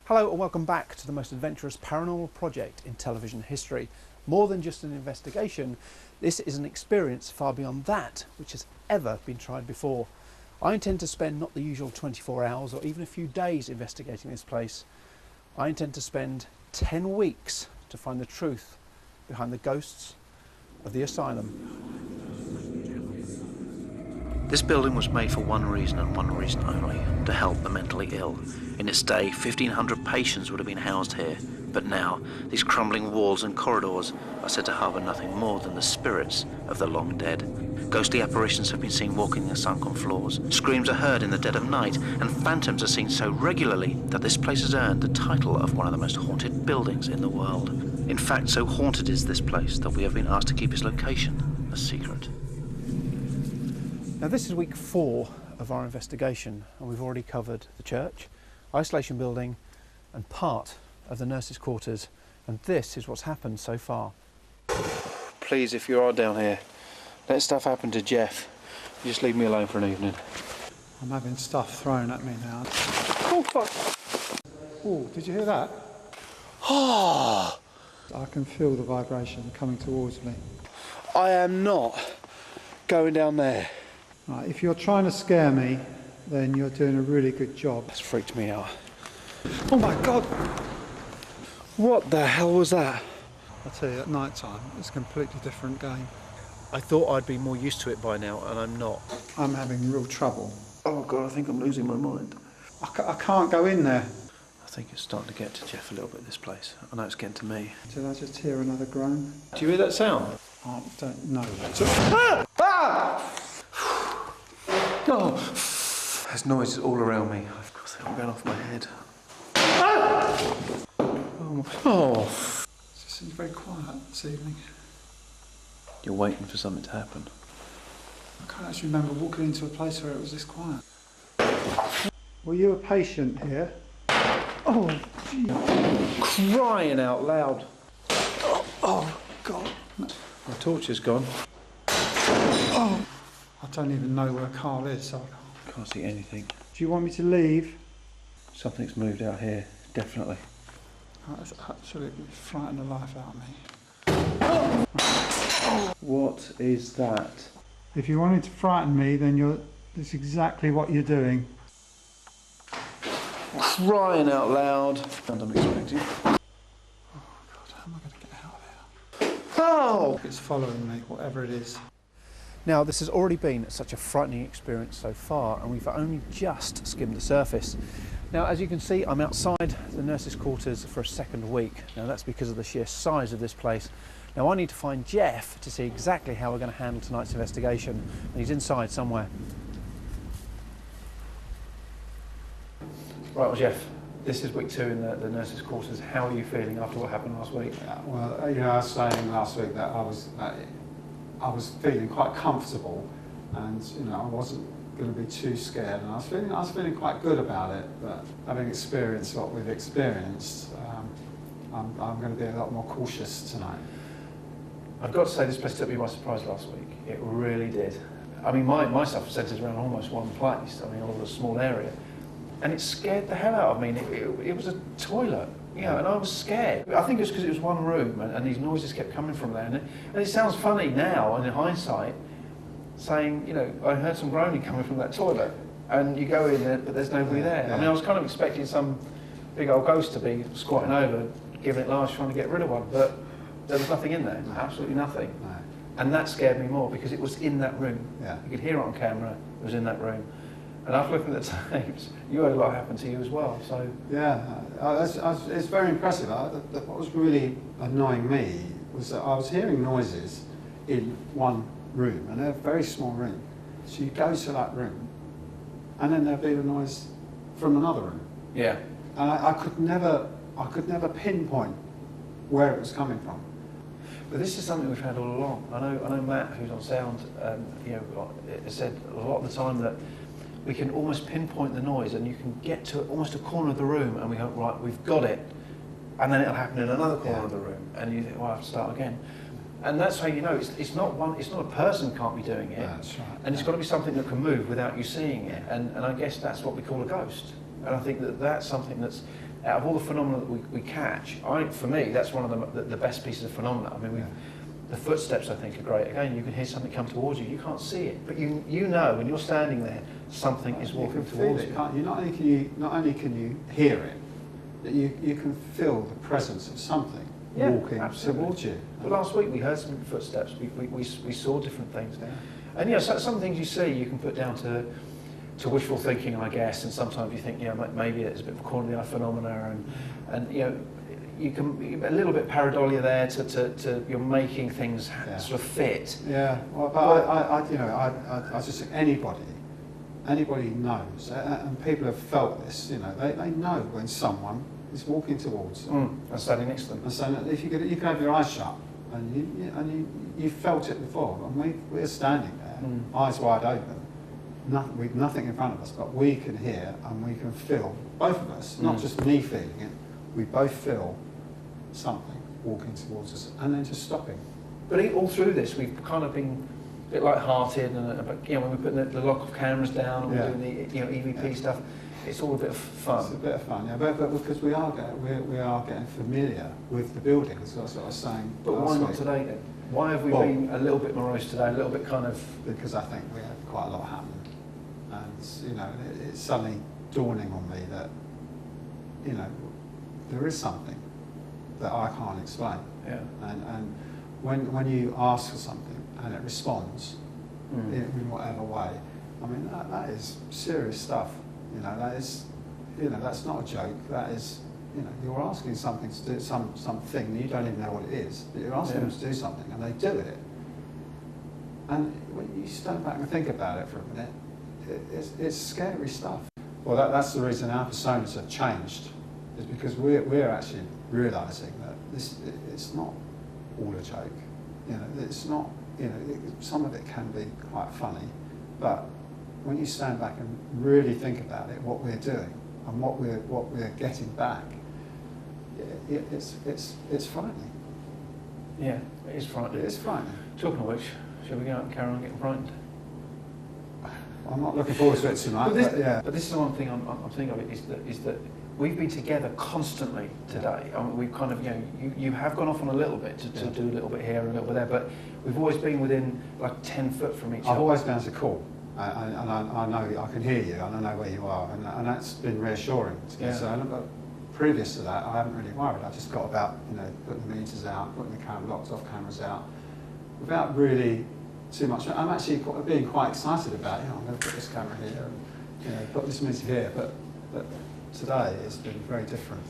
Hello and welcome back to the most adventurous paranormal project in television history. More than just an investigation, this is an experience far beyond that which has ever been tried before. I intend to spend not the usual 24 hours or even a few days investigating this place. I intend to spend 10 weeks to find the truth behind the ghosts of the Asylum. This building was made for one reason and one reason only, to help the mentally ill. In its day, 1,500 patients would have been housed here, but now these crumbling walls and corridors are said to harbour nothing more than the spirits of the long dead. Ghostly apparitions have been seen walking the sunken floors, screams are heard in the dead of night, and phantoms are seen so regularly that this place has earned the title of one of the most haunted buildings in the world. In fact, so haunted is this place that we have been asked to keep its location a secret. Now this is week 4 of our investigation, and we've already covered the church, isolation building and part of the nurses' quarters, and this is what's happened so far. Please, if you are down here, let stuff happen to Jeff. Just leave me alone for an evening. I'm having stuff thrown at me now. Oh fuck! Oh, did you hear that? Ah! I can feel the vibration coming towards me. I am not going down there. Right, if you're trying to scare me, then you're doing a really good job. That's freaked me out. Oh my God! What the hell was that? I tell you, at night time, it's a completely different game. I thought I'd be more used to it by now, and I'm not. I'm having real trouble. Oh God, I think I'm losing my mind. I can't go in there. I think it's starting to get to Jeff a little bit, this place. I know it's getting to me. Did I just hear another groan? Do you hear that sound? I don't know. Ah! Ah! Oh! There's noises all around me. I've got them going off my head. Ah! Oh! It just seems very quiet this evening. You're waiting for something to happen. I can't actually remember walking into a place where it was this quiet. Were you a patient here? Oh, gee. Crying out loud. Oh, God. My torch is gone. Oh. I don't even know where Carl is, so I can't see anything. Do you want me to leave? Something's moved out here, definitely. That's absolutely frightened the life out of me. What is that? If you wanted to frighten me, then that's exactly what you're doing. Crying out loud. And I'm expecting. Oh God, how am I going to get out of here? Oh! It's following me, whatever it is. Now this has already been such a frightening experience so far, and we've only just skimmed the surface. Now as you can see, I'm outside the nurses' quarters for a second week. Now that's because of the sheer size of this place. Now I need to find Jeff to see exactly how we're going to handle tonight's investigation, and he's inside somewhere. Right, well Jeff, this is week 2 in the nurses' quarters. How are you feeling after what happened last week? Well, I was saying last week that I was feeling quite comfortable, and I wasn't going to be too scared, and I was feeling quite good about it. But having experienced what we've experienced, I'm going to be a lot more cautious tonight. I've got to say, this place took me by surprise last week. It really did. I mean, my stuff centres around almost one place. I mean, all the small area, and it scared the hell out of me. It was a toilet. And I was scared. I think it was because it was one room and these noises kept coming from there. And it sounds funny now, and in hindsight, saying, I heard some groaning coming from that toilet. And you go in there, but there's nobody there. Yeah. I mean, I was kind of expecting some big old ghost to be squatting over, giving it large, trying to get rid of one. But there was nothing in there, absolutely nothing. No. And that scared me more because it was in that room. Yeah. You could hear it on camera, it was in that room. And after looking at the tapes, you had a lot happen to you as well. So yeah, it's very impressive. What was really annoying me was that I was hearing noises in one room, and they're a very small room. So you go to that room, and then there'd be a noise from another room. yeah. And I could never pinpoint where it was coming from. But this is something we've had all along. I know Matt, who's on sound, has said a lot of the time that we can almost pinpoint the noise, and you can get to almost a corner of the room, and we go, right, we've got it, and then it'll happen in another corner of the room, and you think, well, I have to start again. And that's how you know it's not a person can't be doing it. That's right. And it's got to be something that can move without you seeing it. And I guess that's what we call a ghost. And I think that's something that's out of all the phenomena that we catch, for me, that's one of the best pieces of phenomena. I mean, the footsteps, I think, are great. Again, you can hear something come towards you. You can't see it, but you know when you're standing there, something is walking towards you. Can't you? Not only can you hear it, but you can feel the presence of something walking towards you. But last week we heard some footsteps. We saw different things. Yeah. And some things you see you can put down to wishful thinking, I guess. And sometimes you think, maybe it's a bit of a corner of the eye phenomena, and you can a little bit pareidolia there to you're making things sort of fit. Yeah. Well, but I just think anybody knows, and people have felt this. They know when someone is walking towards them and standing next to them. And so if you can have your eyes shut, and you felt it before, and we're standing there, eyes wide open. With nothing in front of us, but we can hear and we can feel, both of us, not just me feeling it, we both feel something walking towards us and then just stopping. But all through this, we've kind of been a bit light-hearted, and when we're putting the lock of cameras down and we're doing the EVP stuff, it's all a bit of fun. It's a bit of fun, yeah, but because we are getting familiar with the buildings, that's what I was saying. But why not today then? Why have we been a little bit morose today, a little bit kind of... Because I think we have quite a lot happening. And it's suddenly dawning on me that there is something that I can't explain. Yeah. And when you ask for something and it responds in whatever way, I mean that is serious stuff. That is that's not a joke. That is you're asking something to do something that you don't even know what it is, but you're asking them to do something and they do it. And when you stand back and think about it for a minute, it's scary stuff. Well, that's the reason our personas have changed, is because we're actually realising that it's not all a joke. It's not. Some of it can be quite funny, but when you stand back and really think about it, what we're doing and what we're getting back, it's frightening. Yeah, it is frightening. It is frightening. Talking of which, shall we go out and carry on getting frightened? I'm not looking forward to it tonight. But this is the one thing I'm thinking of is that we've been together constantly today. I mean, we've kind of you have gone off on a little bit to do a little bit here and a little bit there, but we've always been within like 10 foot from each other. I've always been able to call, and I know I can hear you, and I know where you are, and that's been reassuring to me. So, but previous to that, I haven't really worried. I just got about putting the meters out, putting the locked off cameras out, without really too much. I'm actually being quite excited about I'm going to put this camera here and put this meter here, but today it's been very different.